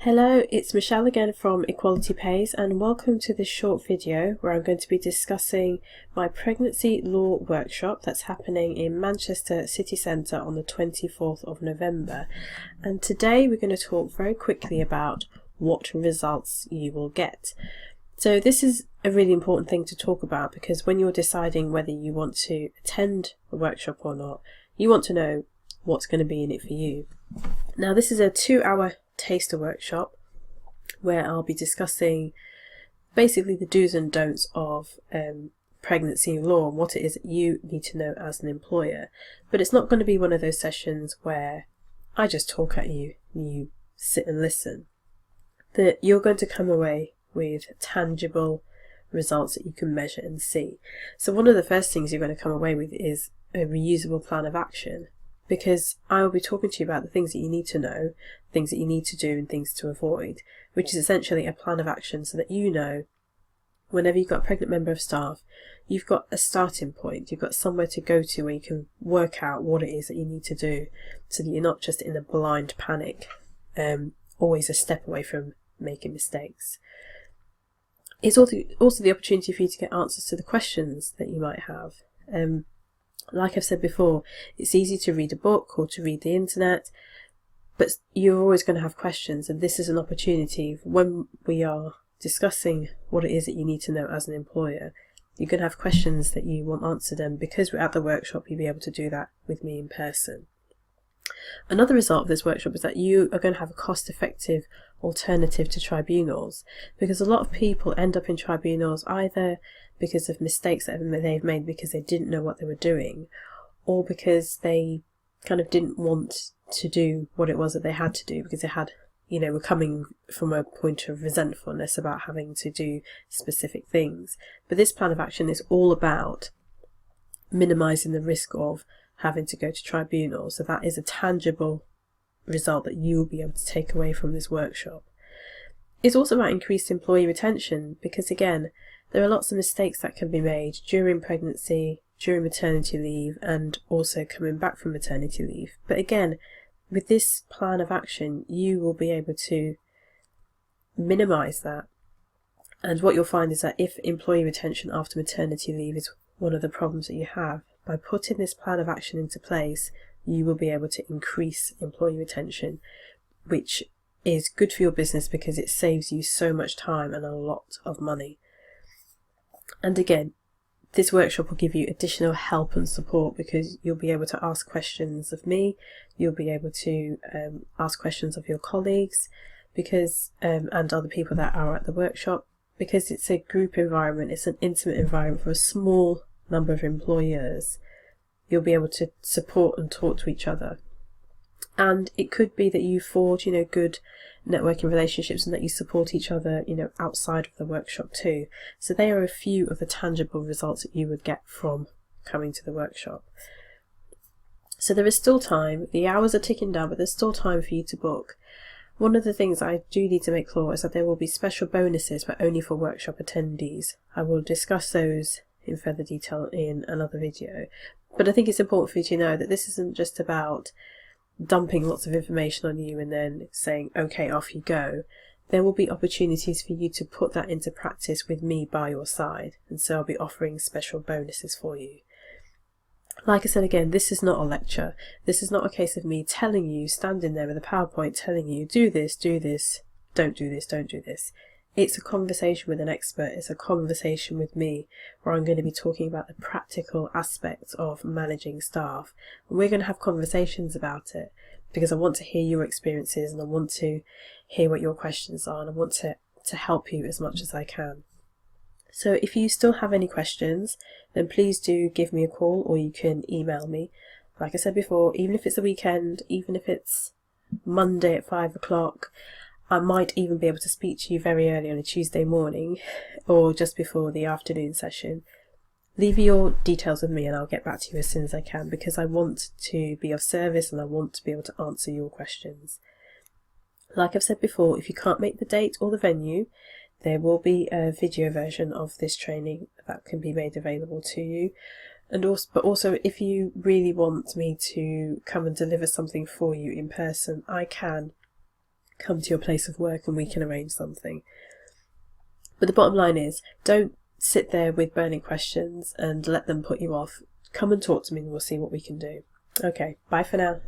Hello, it's Michelle again from Equality Pays, and welcome to this short video where I'm going to be discussing my pregnancy law workshop that's happening in Manchester City Centre on the 24th of November. And today we're going to talk very quickly about what results you will get. So this is a really important thing to talk about because when you're deciding whether you want to attend a workshop or not, you want to know what's going to be in it for you. Now, this is a 2-hour taster workshop where I'll be discussing basically the do's and don'ts of pregnancy law and what it is that you need to know as an employer. But it's not going to be one of those sessions where I just talk at you and you sit and listen. That you're going to come away with tangible results that you can measure and see. So one of the first things you're going to come away with is a reusable plan of action, because I will be talking to you about the things that you need to know, things that you need to do and things to avoid, which is essentially a plan of action so that you know whenever you've got a pregnant member of staff, you've got a starting point, you've got somewhere to go to where you can work out what it is that you need to do so that you're not just in a blind panic, always a step away from making mistakes. It's also the opportunity for you to get answers to the questions that you might have. Like I've said before, it's easy to read a book or to read the internet, but you're always going to have questions, and this is an opportunity when we are discussing what it is that you need to know as an employer. You're going to have questions that you want answered, and because we're at the workshop, you'll be able to do that with me in person. Another result of this workshop is that you are going to have a cost-effective alternative to tribunals, because a lot of people end up in tribunals either because of mistakes that they've made because they didn't know what they were doing, or because they kind of didn't want to do what it was that they had to do because they had, were coming from a point of resentfulness about having to do specific things. But this plan of action is all about minimising the risk of having to go to tribunals. So that is a tangible result that you will be able to take away from this workshop. It's also about increased employee retention because, again, there are lots of mistakes that can be made during pregnancy, during maternity leave, and also coming back from maternity leave. But again, with this plan of action, you will be able to minimise that. And what you'll find is that if employee retention after maternity leave is one of the problems that you have, by putting this plan of action into place, you will be able to increase employee retention, which is good for your business because it saves you so much time and a lot of money. And again, this workshop will give you additional help and support because you'll be able to ask questions of me, you'll be able to ask questions of your colleagues and other people that are at the workshop, because it's a group environment, it's an intimate environment for a small number of employers. You'll be able to support and talk to each other. And it could be that you forge, good networking relationships and that you support each other, outside of the workshop too. So they are a few of the tangible results that you would get from coming to the workshop. So there is still time. The hours are ticking down, but there's still time for you to book. One of the things I do need to make clear is that there will be special bonuses, but only for workshop attendees. I will discuss those in further detail in another video. But I think it's important for you to know that this isn't just about dumping lots of information on you and then saying, okay, off you go. There will be opportunities for you to put that into practice with me by your side, and so I'll be offering special bonuses for you. Like I said again, this is not a lecture. This is not a case of me telling you, standing there with a PowerPoint telling you, do this, don't do this, don't do this. It's a conversation with an expert, it's a conversation with me where I'm going to be talking about the practical aspects of managing staff. And we're going to have conversations about it because I want to hear your experiences and I want to hear what your questions are, and I want to help you as much as I can. So if you still have any questions, then please do give me a call or you can email me. Like I said before, even if it's a weekend, even if it's Monday at 5 o'clock, I might even be able to speak to you very early on a Tuesday morning or just before the afternoon session. Leave your details with me and I'll get back to you as soon as I can because I want to be of service and I want to be able to answer your questions. Like I've said before, if you can't make the date or the venue, there will be a video version of this training that can be made available to you. But also if you really want me to come and deliver something for you in person, I can. come to your place of work and we can arrange something. But the bottom line is, don't sit there with burning questions and let them put you off. Come and talk to me and we'll see what we can do. Okay, bye for now.